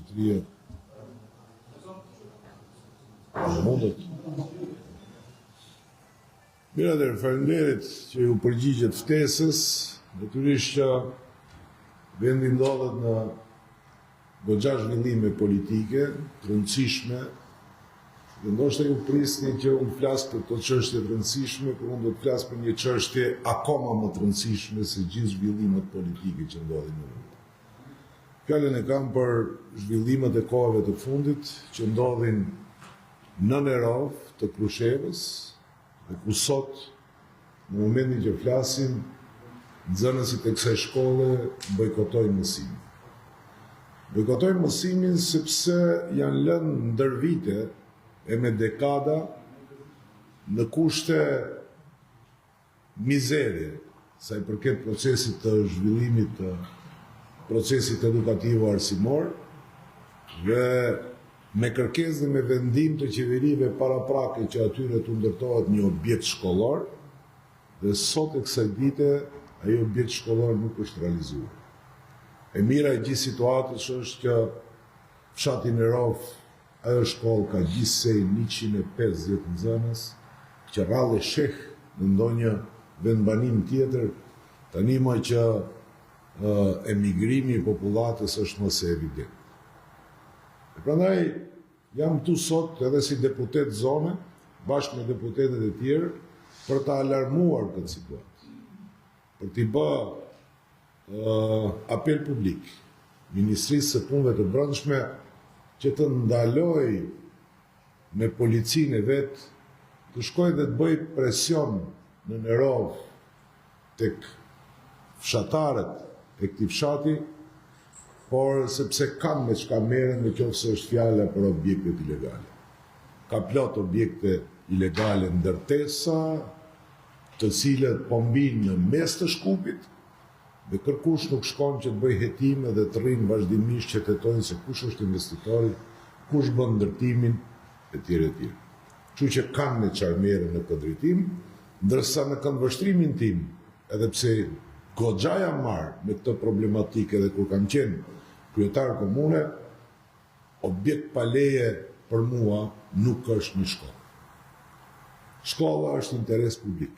Shqipëria. Mundet. Mirader, faleminderit që ju përgjigjet ftesës, natyrisht që vendi ndodhet në goxha zhvillime politike, të rëndësishme, dhe ndoshta ju prisni që unë flas për këto çështje të rëndësishme, por unë do të flas për një çështje akoma më të rëndësishme se gjithë zhvillimet politike që ndodhin në vend. Fjalën e kam për zhvillimet e kohëve të fundit që ndodhin në Nerov të Krushevës, dhe ku sot, në momentin që flasim, nxënësit e kësaj shkolle bojkotojnë mësimin. Bojkotojnë mësimin sepse janë lënë ndër vite e me dekada në kushte mizere, sa i përket procesit të zhvillimit të procesit edukativo arsimor, dhe me kërkesë dhe me vendim të qeverive paraprake që atyre të ndërtohet një objekt shkollor, dhe sot e kësaj dite ai objekt shkollor nuk është realizuar. E mira e gjithë situatës është që fshati Nerov, ajo shkollë ka gjithsej 150 nxënës, që rrallë sheh në ndonjë vendbanim tjetër, tani më që emigrimi i popullatës është më se evident. E prandaj jam këtu sot edhe si deputet zone, bashkë me deputetet e tjerë, për të alarmuar këtë situatë, për t'i bë apel publik Ministrisë së Punëve të Brendshme që të ndaloj me policinë e vet të shkojë dhe të bëj presion në Nerov tek fshatarët e këtij fshati, por sepse kanë me çka merren në qoftë se është fjala për objektet ilegale. Ka plot objekte ilegale ndërtesa, të cilët po mbinë në mes të Shkupit, dhe kërkush nuk shkon që të bëj hetime dhe të rrinë vazhdimisht që të jetojnë se kush është investitori, kush bën ndërtimin, etj. etj. Kështu që kanë me çfarë merren në këtë drejtim, ndërsa në këndvështrimin tim, edhe pse goxha jam marrë me këtë problematikë dhe kur kam qenë kryetar komune, objekt pa leje për mua nuk është një shkollë. Shkolla është interes publik.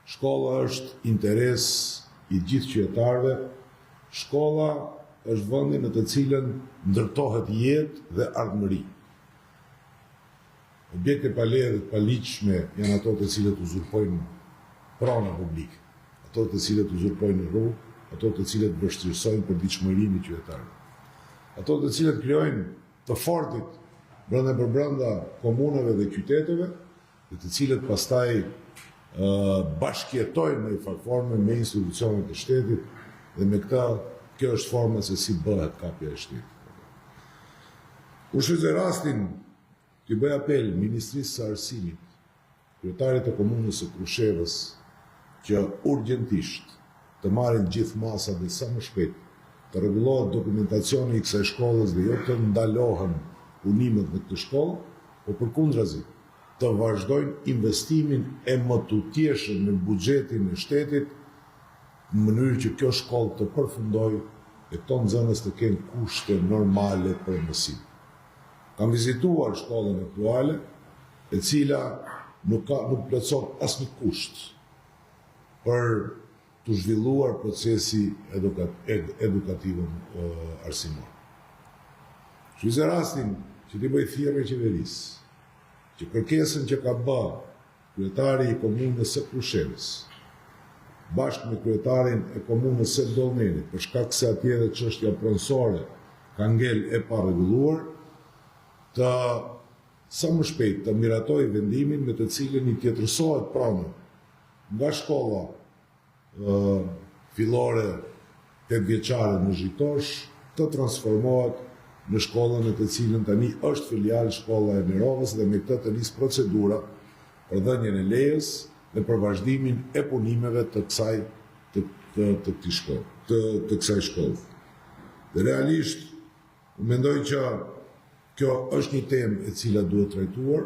Shkolla është interes i gjithë qytetarëve. Shkolla është vendi në të cilën ndërtohet jetë dhe ardhmëri. Objekte pa leje dhe të paligjshme janë ato të cilët uzurpojnë prana publike, ato të cilët uzurpojnë rrugë, ato të cilët vështirësojnë përditshmërinë e qytetarëve, ato të cilët krijojnë të fortit brenda komunave dhe qyteteve, dhe të cilët pastaj bashkëjetojnë në një formë me institucionet e shtetit, dhe me këta, kjo është forma se si bëhet kapja e shtetit. U shfrytëzoj rastin të bëj apel Ministrisë së Arsimit, kryetarit të komunës së Krushevës, që urgjentisht të marrin gjithë masat dhe sa më shpejt të rregullohet dokumentacioni i kësaj shkollës dhe jo të ndalohen punimet në këtë shkollë, por përkundrazi të vazhdojnë investimin e mëtutjeshëm në buxhetin e shtetit në mënyrë që kjo shkollë të përfundojë dhe këto nxënës të kenë kushte normale për mësim. Kam vizituar shkollën aktuale, e cila nuk plotson asnjë kusht për të zhvilluar procesi edukativ arsimor. Shfrytëzoj rastin që t'i bëj thirrje qeverisë, që kërkesën që ka bë kryetari i komunës së Krushevës, bashkë me kryetarin e komunës së Dolmenit, për shkak se atje dhe çështja pronësore ka ngel e pa rregulluar, të sa më shpejt të miratoj vendimin me të cilën i tjetërsohet prana nga shkolla fillore 8 vjeçare në Zhitosh të transformohet në shkollën e të cilën tani është filial shkolla e Nerovës dhe me këtë të nisë procedura për dhënien e lejes dhe për vazhdimin e punimeve të kësaj shkolle. Dhe realisht, mendoj që kjo është një temë e cila duhet trajtuar,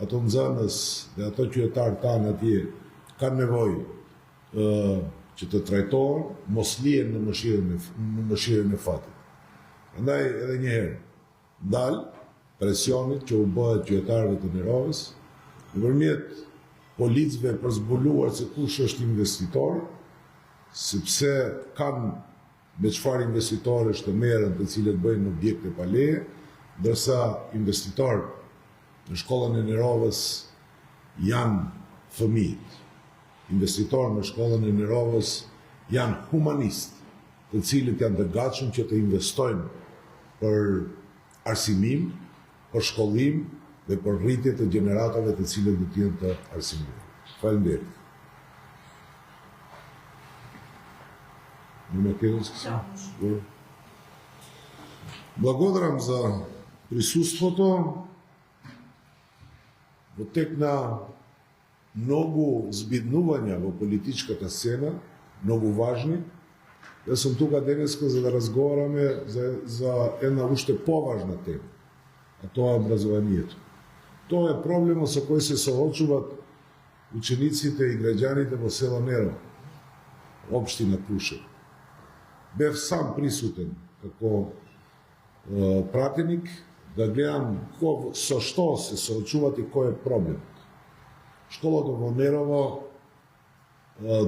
ato nxënës dhe ato qytetarë tanë atje kanë nevojë që të trajtohen, mos lihen në mëshirën e fatit. Edhe një herë, dal presionit që u bëhet qytetarëve të Nerovës, nëpërmjet policëve për zbuluar se kush është investitor, sepse kanë me çfarë investitorësh të merren të cilët bëjnë objekte pa leje, ndërsa investitor në shkollën e Nerovës janë fëmijët. Investitor në shkollën e Nerovës janë humanistë, të cilët janë të gatshëm që të investojnë për arsimim, për shkollim dhe për rritje të gjeneratave të cilët do të jenë të arsimit. Faleminderit. Благодарам за присуството. Во тек на многу збиднувања во политичката сцена, многу важни. Јас сум тука денеска за да разговараме за една уште поважна тема, а тоа е образованието. Тоа е проблемот со кој се соочуваат учениците и граѓаните во село Нерово, општина Крушево. Бев сам присутен како пратеник да гледам со што се соочуваат и кој е проблемот. Школата во Нерово,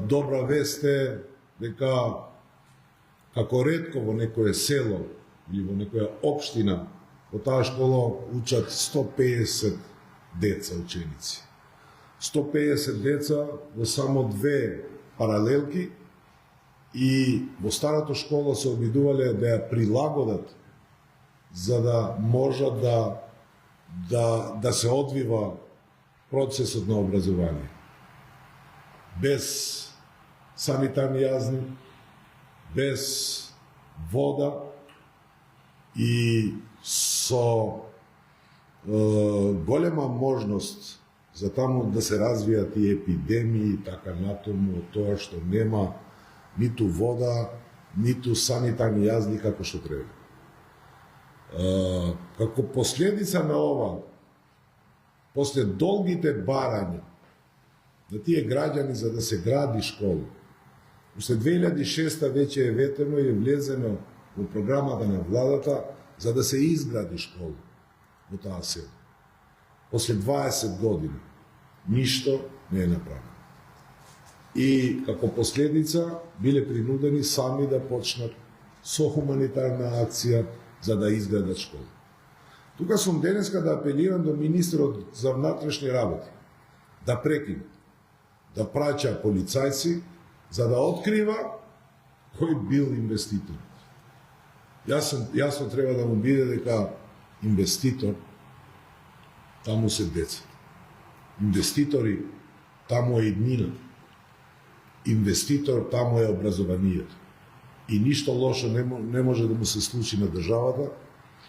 добра вест е дека како ретко во некое село или во некоја општина, во таа школа учат 150 деца ученици. 150 деца во само 2 паралелки и во старата школа се обидувале да ја прилагодат за да можат да се одвива процесот на образование. Без санитарни јазни, без вода и со голема можност за таму да се развијат и епидемии и така натаму, тоа што нема ниту вода, ниту санитарни јазни како што треба. Како последица на ова, после долгите барања на тие граѓани за да се гради школа, уште 2006 веќе е ветено и е влезено во програмата на владата за да се изгради школа во таа село. После 20 години ништо не е направено. И како последица биле принудени сами да почнат со хуманитарна акција за да изградат школа. Тука сум денеска да апелирам до министерот за внатрешни работи да прекине, да праќа полицајци за да открива кој бил инвеститор. Јасно треба да му биде дека инвеститор таму се деца. Инвеститори таму е иднина. Инвеститор таму е образованието. И ништо лошо не може да му се случи на државата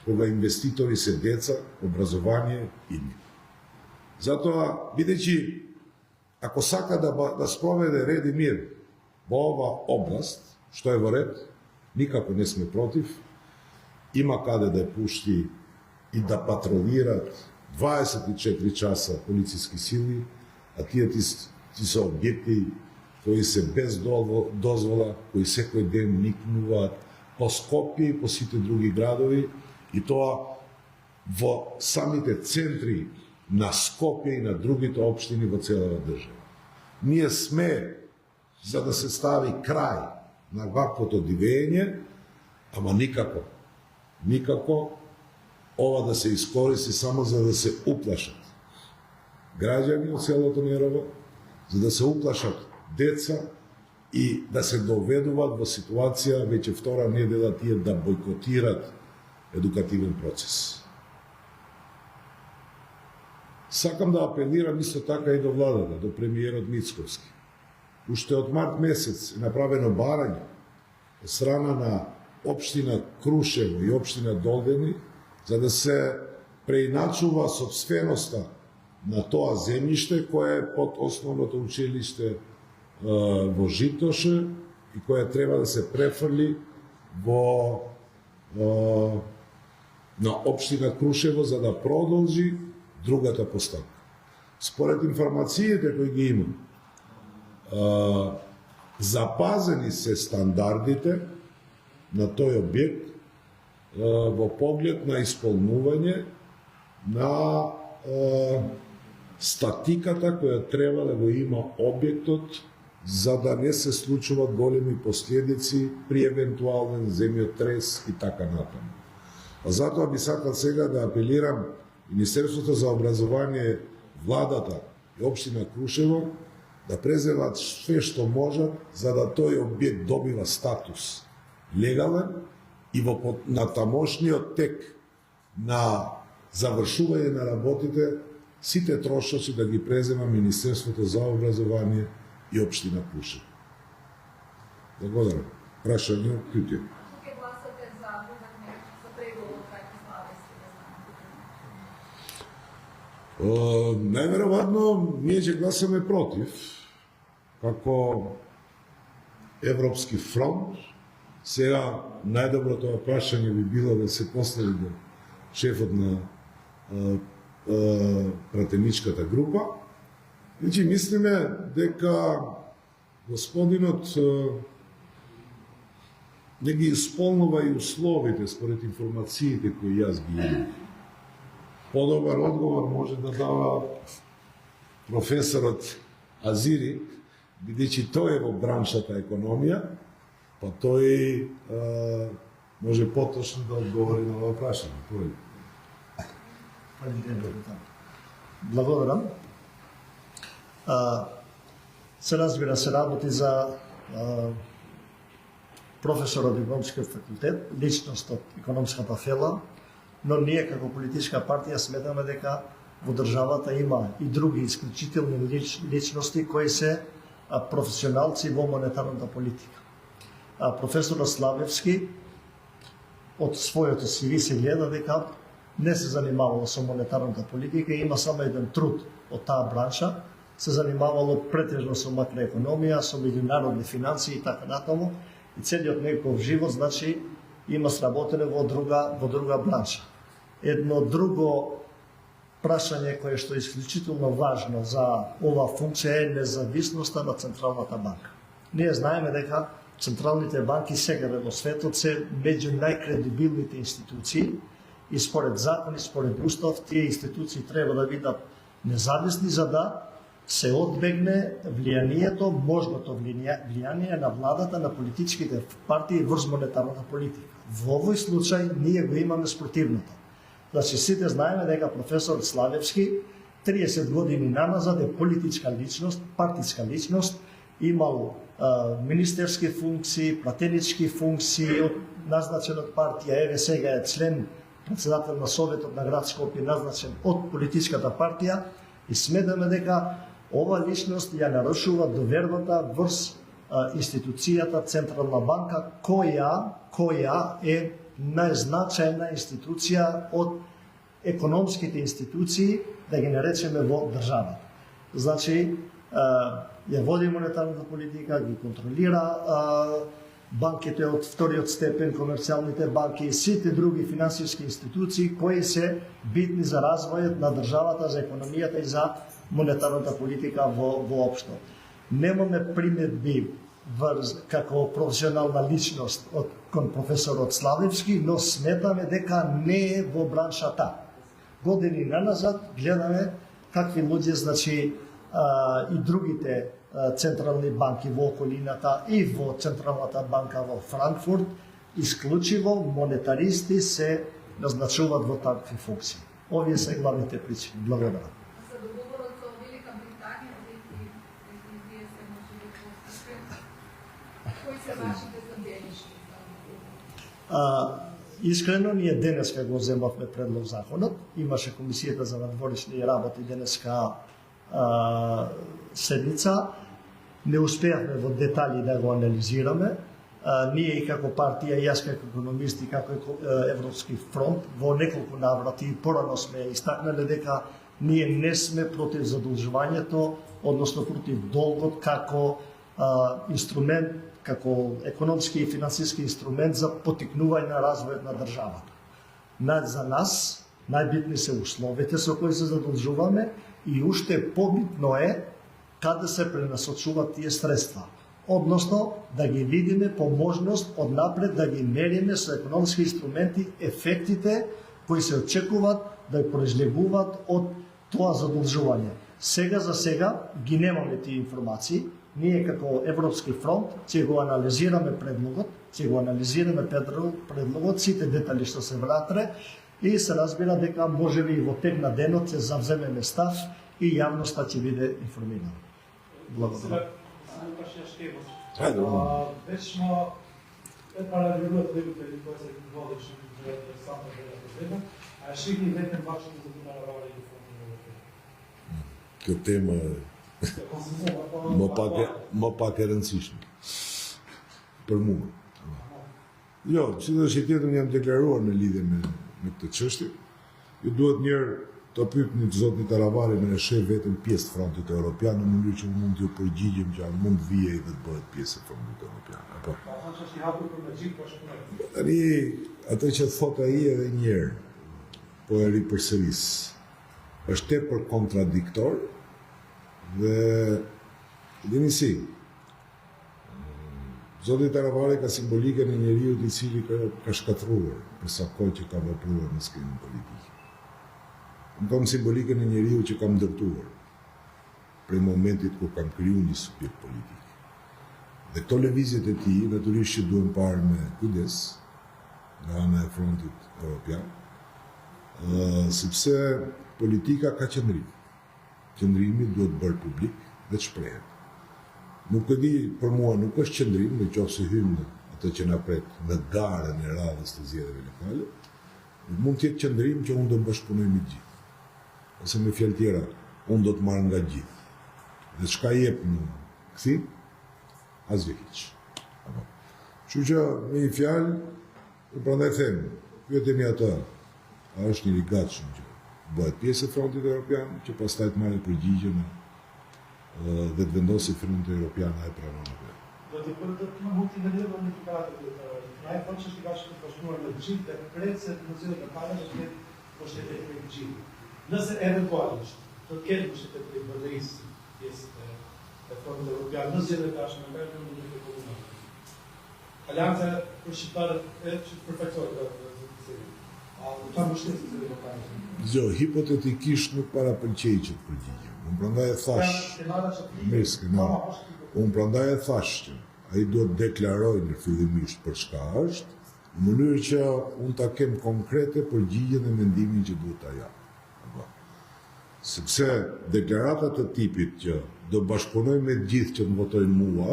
кога инвеститори се деца, образование и иднина. Затоа, бидејќи ако сака да спроведе ред и мир во ова област, што е во ред, никако не сме против, има каде да ја пушти и да патролират 24 часа полициски сили, а тие ти се објекти кои се без дозвола, кои секој ден никнуваат по Скопје и по сите други градови, и тоа во самите центри на Скопје и на другите општини во целава држава. Ние сме за да се стави крај на ваквото дивење, ама никако ова да се искористи само за да се уплашат граѓани од селото Нерово, за да се уплашат деца и да се доведуваат во ситуација веќе втора недела тие да бойкотират едукативен процес. Сакам да апелирам исто така и до владата, до премиерот Мицковски. Уште од март месец е направено барање од страна на општина Крушево и општина Долдени за да се преиначува сопственоста на тоа земјиште кое е под основното училиште во Житоше и кое треба да се префрли на општина Крушево за да продолжи другата поставка. Според информациите кои ги имам, запазени се стандардите на тој објект во поглед на исполнување на статиката која треба да го има објектот за да не се случуваат големи последици при евентуален земјотрес и така натаму. Затоа би сакал сега да апелирам Министерството за образование, владата и општина Крушево да преземат све што можат за да тој објект добива статус легален и во натамошниот тек на завршување на работите сите трошоци да ги презема Министерството за образование и општина Крушево. Благодарам. Прашање, питање. Ќе гласате за преговор како Славевски? Најверојатно ние ќе гласаме против како Европски фронт. Сега најдоброто прашање би било да се постави до шефот на пратеничката група. Значи, мислиме дека господинот не ги исполнува и условите според информациите кои јас ги имам. Подобар одговор може да дава професорот Азири, бидејќи тој е во браншата економија, па тој може поточно да одговори на ова прашање. Благодарам. Се разбира, се работи за професор од економскиот факултет, личност од економската фела, но ние како политичка партија сметаме дека во државата има и други исклучителни личности кои се професионалци во монетарната политика. Професорот Славевски од својото CV се гледа дека не се занимавало со монетарната политика, има само еден труд од таа бранша, се занимавало претежно со макроекономија, со меѓународни финансии и така натаму, и целиот негов живот, значи, има сработено во друга бранша. Едно друго прашање кое што е исклучително важно за ова функција е независноста на Централната банка. Ние знаеме дека централните банки сега во светот се меѓу најкредибилните институции и според закон и според устав тие институции треба да бидат независни за да се одбегне влијанието, можното влијание на владата, на политичките партии врз монетарната политика. Во овој случај ние го имаме спротивното. Значи сите знаеме дека професор Славевски 30 години наназад е политичка личност, партиска личност, имал министерски функции, пратенички функции, назначен од партија, еве сега е член, председател на Советот на град Скопје, назначен од политичката партија, и сметаме дека ова личност ја нарушува довербата врз институцијата Централна банка, која е најзначајна институција од економските институции, да ги наречеме во државата. Значи, ја води монетарната политика, ги контролира банките од вториот степен, комерцијалните банки и сите други финансиски институции кои се битни за развојот на државата, за економијата и за монетарната политика воопшто. Немаме примедби како професионална личност кон професорот Славевски, но сметаме дека не е во браншата. Години наназад гледаме какви луѓе, значи, и другите централни банки во околината и во Централната банка во Франкфурт, исклучиво монетаристи се назначуваат во такви функции. Овие се главните причини. Благодарам. За договорот со Велика Британија, вие се можели постигнете. Кои се вашите задежи? Искрено, ние денеска го земавме предлог законот. Имаше комисијата за надворешни работи денеска седница. Не успеавме во детали да го анализираме. Ние и како партија, јас како економист и како Европски фронт, во неколку наврати порано сме истакнале дека ние не сме против задолжувањето, односно против долгот како инструмент, како економски и финансиски инструмент за поттикнување на развојот на државата. За нас најбитни се условите со кои се задолжуваме и уште побитно е каде се пренасочуваат тие средства. односно да ги видиме по можност однапред да ги мериме со економски инструменти ефектите кои се очекуваат да произлегуваат од тоа задолжување. Сега за сега ги немаме тие информации. Ние како Европски фронт ќе го анализираме предлогот, сите детали што се вратре и се разбира дека можеби и во тек на денот ќе завземеме став и јавноста ќе биде информирана. Благодарам. Ајде, Вечно паралелно дебатите кои се водеше во самата тема, а шиги ветен бачено за донаравање до фондот. Ке тема Мо пак е рëndësishme. Për mua. Jo, që dhe që tjetër jam deklaruar në lidhje me këtë çështje. Ju duhet njërë të pyetni zotin Taravari në shef vetëm pjesë të Frontit Evropian në mënyrë që mund t'ju përgjigjem që mund vijej dhe të bëhet pjesë e Frontit Evropian. Apo. Tani atë që thot ai edhe njërë, po e ripërsëris, është tepër kontradiktor dhe dini si, zoti Taravari ka simbolike në njeriu i cili ka shkatruar për sa kohë që ka vepruar në skenën politike. Unë kam simbolike në njeriu që kam ndërtuar prej momentit kur kam kriju një subjekt politik. Dhe këto lëvizjet e tij natyrisht që duhen parë me kujdes nga ana e Frontit Evropian, sepse politika ka qëndrim. Qëndrimi duhet bërë publik dhe të shprehet. Nuk e di, për mua nuk është qëndrim, në qoftë se hym në atë që na pret në garën e radhës të zgjedhjeve lokale, mund të jetë qëndrim që unë do bashkëpunoj me të gjithë. Ose me fjalë tjera, unë do të marr nga gjithë. Dhe çka jep në kthim, asgjë hiç. Apo. Kështu që me një fjalë, prandaj them, pyetemi atë, a është një i gatshëm që bëhet pjesë e Frontit Evropian, që pastaj të marrë përgjigjen dhe të vendosë Fronti Evropian a e pranon apo. Do të bëhet të multiveluar unifikate. Na e thonë që ti gash të përshkruar me gjithë dhe preset në zyrë të parë është pushtetet me gjithë. Nëse eventualisht do të ketë pushtetet e vëllërisë pjesë e Fondit Evropian në zyrë të dashme në në në komunale. Alianca për shqiptarët e që përfaqësohet ka mbështetje të lokale. Jo, hipotetikisht nuk parapëlqej që të përgjigjem. Unë prandaj e thash, unë prandaj e thash që ai duhet deklarojë në fillimisht për çka është, në mënyrë që unë ta kem konkrete përgjigjen dhe mendimin që duhet ta jap. Sepse deklaratat të tipit që do bashkëpunoj me të gjithë që të votojnë mua,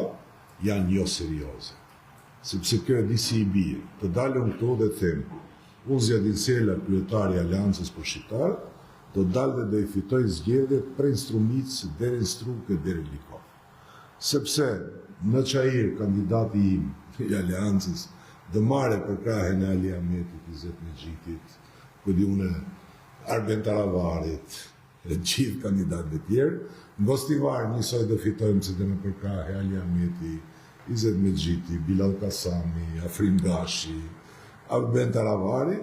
janë jo serioze. Sepse kjo e di si i bie. Të dalëm këtu dhe them, unë Zjadin Sela, kryetari i Aleancës për Shqiptarët, do dalë dhe do i fitoj zgjedhjet prej Strumicë deri në Struke deri në Likov. Sepse në Çajir, kandidati im i Aleancës, do marrë për krahën e Ali Ahmetit, Izet Mexhitit, ku di unë Arben Taravarit, e gjithë kandidatëve tjerë, në Gostivar njësoj do fitojmë se dhe në përkrahë Ali Ahmeti, Izet Mexhiti, Bilal Kasami, Afrim Gashi, Arben Taravari,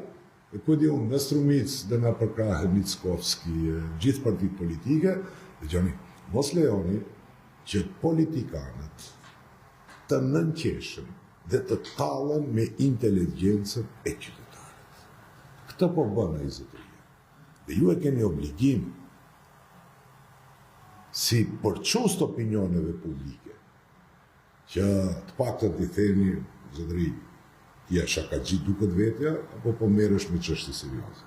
e ku di unë në Strumicë dhe në përkrahë Mickovski, gjithë partitë politike, dhe gjoni, mos lejoni që politikanët të nënqeshën dhe të talën me inteligjencën e qytetarët. Këtë po bënë ai zotëria. Dhe ju e keni obligim si përçust opinioneve publike që të paktën t'i theni zotëri, ti je shakaxhi duket vetja apo po merresh me çështje serioze.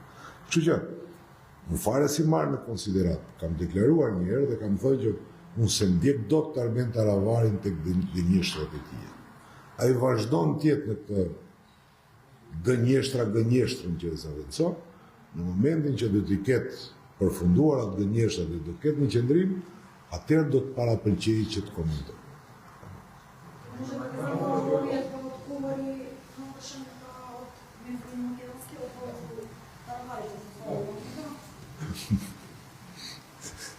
Kështu që unë fare si marr në konsiderat, kam deklaruar një herë dhe kam thënë që unë se ndjek dot të Arben Taravarin tek gënjeshtrat e tij. Ai vazhdon të jetë në këtë gënjeshtrën që e zaventson, në momentin që do t'i ketë përfunduar atë gënjeshtra dhe do ketë një qëndrim, atëherë do të parapëlqejë që të komentoj.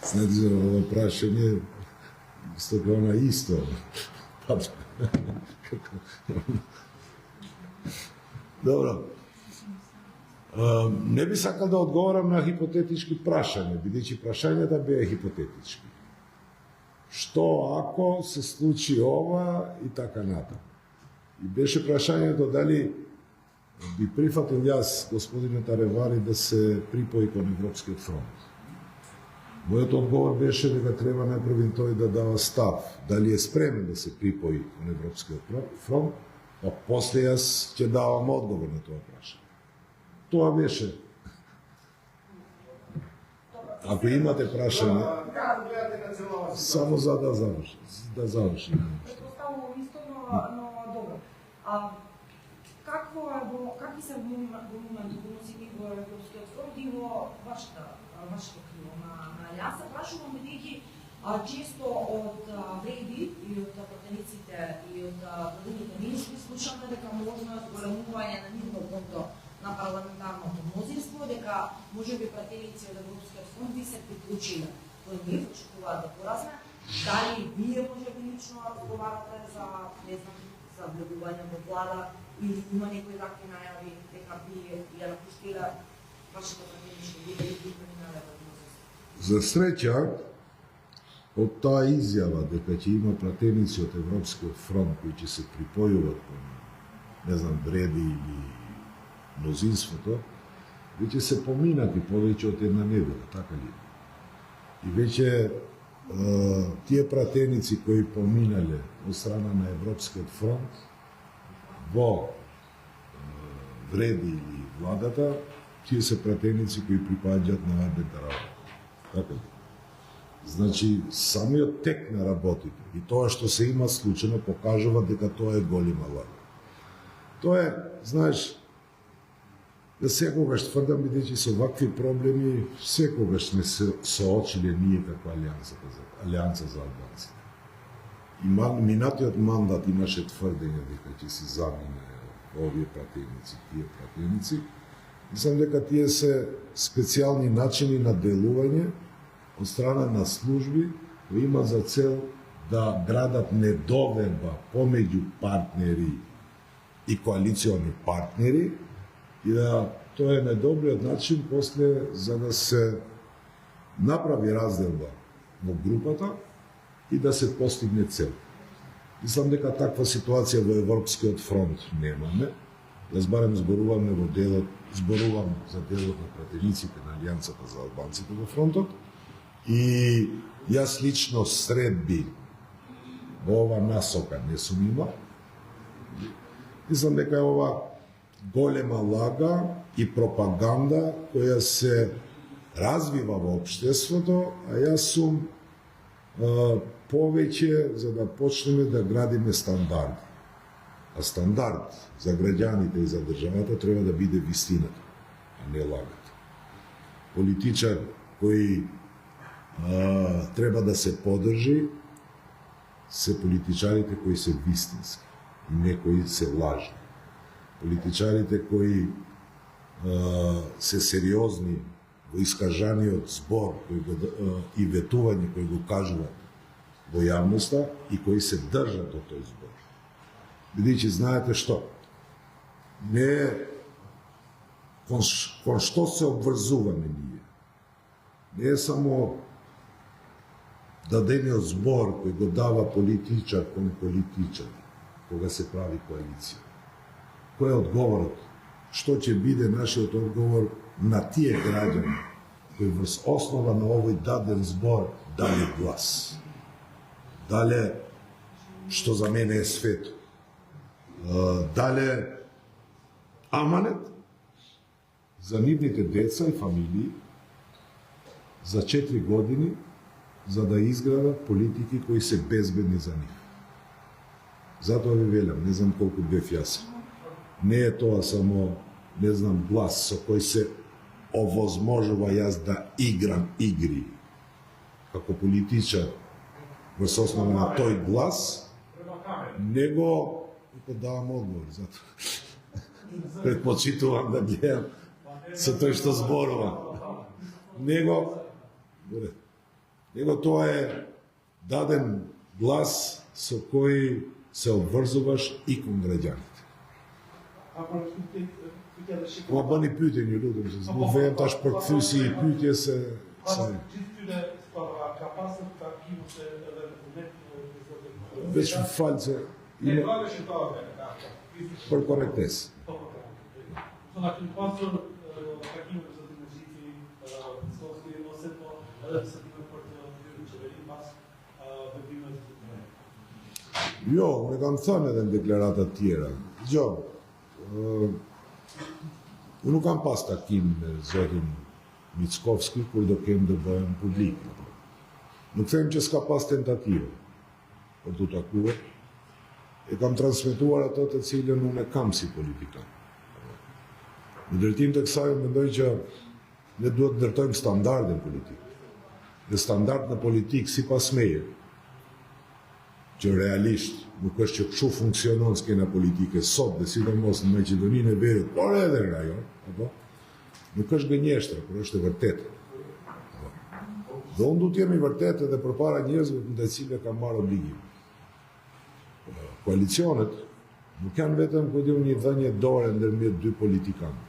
Znate, že ovo prašenje isto kao na isto. Dobro. Не би сакал да одговорам на хипотетички прашања, бидејќи прашањата беа хипотетички. што ако се случи ова и така натаму. И беше прашањето дали би прифатил јас, господине Таревари, да се припои кон Европскиот фронт. Мојот одговор беше дека треба најпрвин тој да дава став, дали е спремен да се припои кон Европскиот фронт, па после јас ќе давам одговор на тоа прашање. Тоа беше. Ако имате прашање, само за да завршим. Предпоставувам исто, но добро. Какви се во моментот односите во Европскиот фронт и во вашето криво на Алијанса? Прашувам бидејќи често од вреди и од пратениците и од предните министри слушаме дека можно зголемување на нивно конто на парламентарното мнозинство, дека можеби пратеници од Европскиот фронт би се приклучиле. Кој не очекуваат да поразне, дали вие можеби лично разговарате за, не знам, за влегување во влада или има некои такви најави дека би ја напуштиле вашето пратеничко биде или би преминале во мнозинство? За среќа, од таа изјава дека ќе има пратеници од Европскиот фронт кои ќе се припојуват кон, не знам, вреди или мнозинството, веќе се поминати повеќе од една недела, така ли? И веќе тие пратеници кои поминале од страна на Европскиот фронт во вреди или владата, тие се пратеници кои припаѓаат на варбента работа. Така ли? Значи, самиот тек на работите и тоа што се има случајно покажува дека тоа е голема лага. Тоа е, знаеш, да секогаш тврдам, бидејќи со вакви проблеми секогаш сме се соочиле ние како Алијанса за албанците. И минатиот мандат имаше тврдење дека ќе се замине овие пратеници, тие пратеници. Мислам дека тие се специјални начини на делување од страна на служби кои има за цел да градат недоверба помеѓу партнери и коалициони партнери и да тоа е најдобриот начин после за да се направи разделба во групата и да се постигне цел. Мислам дека таква ситуација во Европскиот фронт немаме. Јас барем зборувам за делот на пратениците на Алијансата за албанците во фронтот и јас лично средби во ова насока не сум имал. Мислам дека е ова голема лага и пропаганда која се развива во општеството, а јас сум повеќе за да почнеме да градиме стандарди. А стандард за граѓаните и за државата треба да биде вистината, а не лагата. Политичар кој треба да се подржи се политичарите кои се вистински и не кои се лажни. Политичарите кои се сериозни во искажаниот збор и ветување кои го кажуваат во јавноста и кои се држат од тој збор. Бидејќи знаете што? Не кон што се обврзуваме ние. Не е само дадениот збор кој го дава политичар кон политичар, кога се прави коалиција. Кој е одговорот? Што ќе биде нашиот одговор на тие граѓани кои врз основа на овој даден збор дали глас? Дале, што за мене е свето? Дале, аманет за нивните деца и фамилии за 4 години за да изградат политики кои се безбедни за нив. Затоа ви велам, не знам колку бев јасен. Не е тоа само, не знам, глас со кој се овозможува јас да играм игри како политичар во основа на тој глас, него давам одговор, затоа предпочитувам да гледам со тој што зборува. Него тоа е даден глас со кој се обврзуваш и кон граѓаните. Ма бани pyetjen ju lutem, se nuk vem tash për kthysi i pyetje se Gjithë tyre ka pasur takimet edhe veç falë se për korrektesë. Thonë kemi pasur takime me zotin Mexifi, Skovski ose po edhe takime për të hyrë në qeveri pas vendimeve të mëdha. Jo, unë kam thënë edhe në deklarata të tjera. Jo, unë nuk kam pas takim me zotin Mickovski kur do kem të bëhem publik. Nuk them që s'ka pas tentative për të takuar. E kam transmetuar ato të cilën unë e kam si politikan. Në drejtim të kësaj, mendoj që ne duhet të ndërtojmë standardin politik. Dhe standard në politik sipas meje, që realisht nuk është që kështu funksionon skena politike sot dhe sidomos në Maqedoninë e Veriut, por edhe në rajon, apo nuk është gënjeshtra, por është e vërtetë. Dhe unë duhet të jem i vërtetë edhe përpara njerëzve në të cilëve kam marrë obligim. Koalicionet nuk janë vetëm një dhënie dore ndërmjet dy politikanë.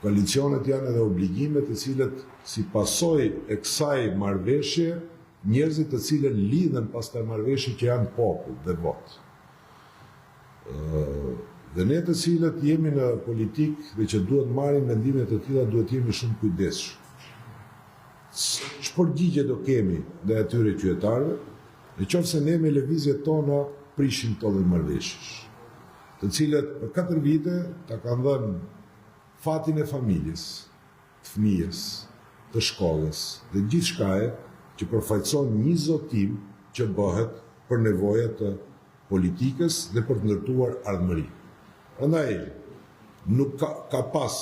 Koalicionet janë edhe obligimet të cilët si pasojë e kësaj marrëveshje, njerëzit të cilët lidhen pas të marrëveshje që janë popull dhe votë. Dhe ne të cilët jemi në politikë dhe që duhet marrim mendime të tilla, duhet jemi shumë kujdesshëm. Ç'përgjigje do kemi ndaj atyre qytetarëve, nëse ne me lëvizjet tona prishim këto lloj marrëveshjesh, të cilët për 4 vite ta kanë dhënë fatin e familjes, të fëmijës, të shkollës dhe gjithçkaje që përfaqëson një zotim që bëhet për nevojat të politikës dhe për të ndërtuar ardhmëri. Prandaj nuk ka pas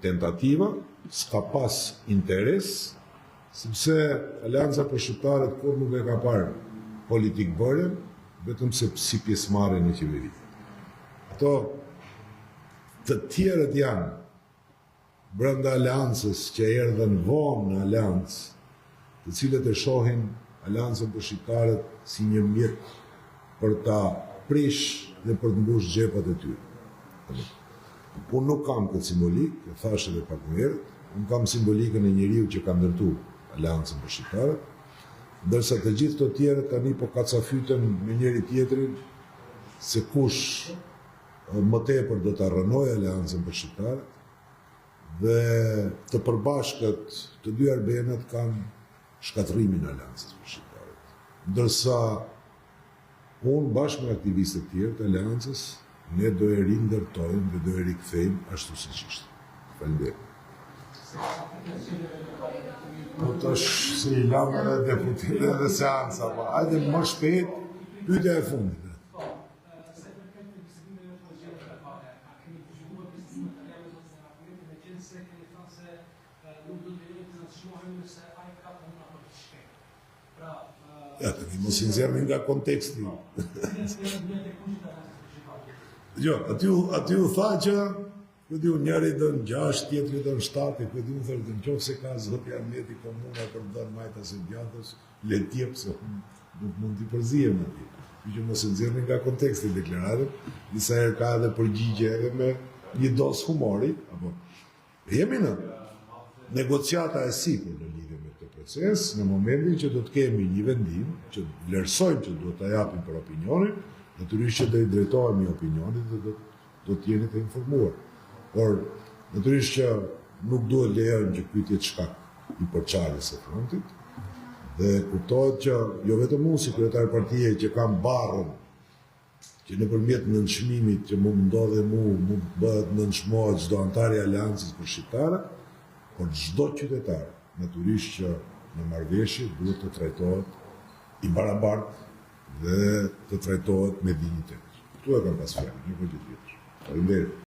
tentativa, s'ka pas interes, sepse Aleanca për Shqiptarët kur nuk e ka parë politik bërjen, vetëm se si pjesëmarrje në qeveri. Ato të tjerët janë brenda aleancës që erdhen vonë në aleancë, të cilët e shohin Aleancën për Shqiptarët si një mjet për ta prish dhe për të mbush xhepat e tyre. Unë nuk kam këtë simbolik, e thash edhe pak më herët, unë kam simbolikën e njeriu që ka ndërtuar Aleancën për Shqiptarët, ndërsa të gjithë të tjerët tani po kacafyten me njëri tjetrin se kush më tepër do të rrënojë Aleancën për Shqiptarët dhe të përbashkët të dy arbenet kanë shkatrimin e Aleancës për Shqiptarët. Ndërsa unë bashkë me aktivistët tjerë të Aleancës, ne do e rindërtojmë dhe do e rikthejmë ashtu siç ishte. Faleminderit. Po tash si lamë edhe deputetë dhe seanca, po hajde më shpejt, pyetja e fundit. Ja, të një mos i nxjerrni nga konteksti. Jo, aty u tha që njëri dën 6, tjetri dën 7, u thërë, nëse ka zotja mjeti komuna për dën majtas e djatës, le t'jep se nuk mund t'i përzihem aty. Që mos i nxjerrni nga konteksti deklaratën, disa herë ka edhe përgjigje edhe me një dos humori, apo jemi në negociata e sipër në lidhje me këtë proces, në momentin që do të kemi një vendim, që vlerësojmë që duhet ta japim për opinionin, natyrisht që do i drejtohemi opinionit dhe do të jeni të informuar. Por natyrisht që nuk duhet lejojmë që pyetjet shkak i përçarjes së frontit, dhe kuptohet që jo vetëm unë si kryetar partie që kam barrën që nëpërmjet nënçmimit që mund ndodhe mund bëhet nënçmohet çdo antar i Aleancës për Shqiptarët, por çdo qytetar, natyrisht që në marrëveshje duhet të trajtohet i barabartë dhe të trajtohet me dinjitet. Këtu e kam pas fjalën, një gjë tjetër. Faleminderit.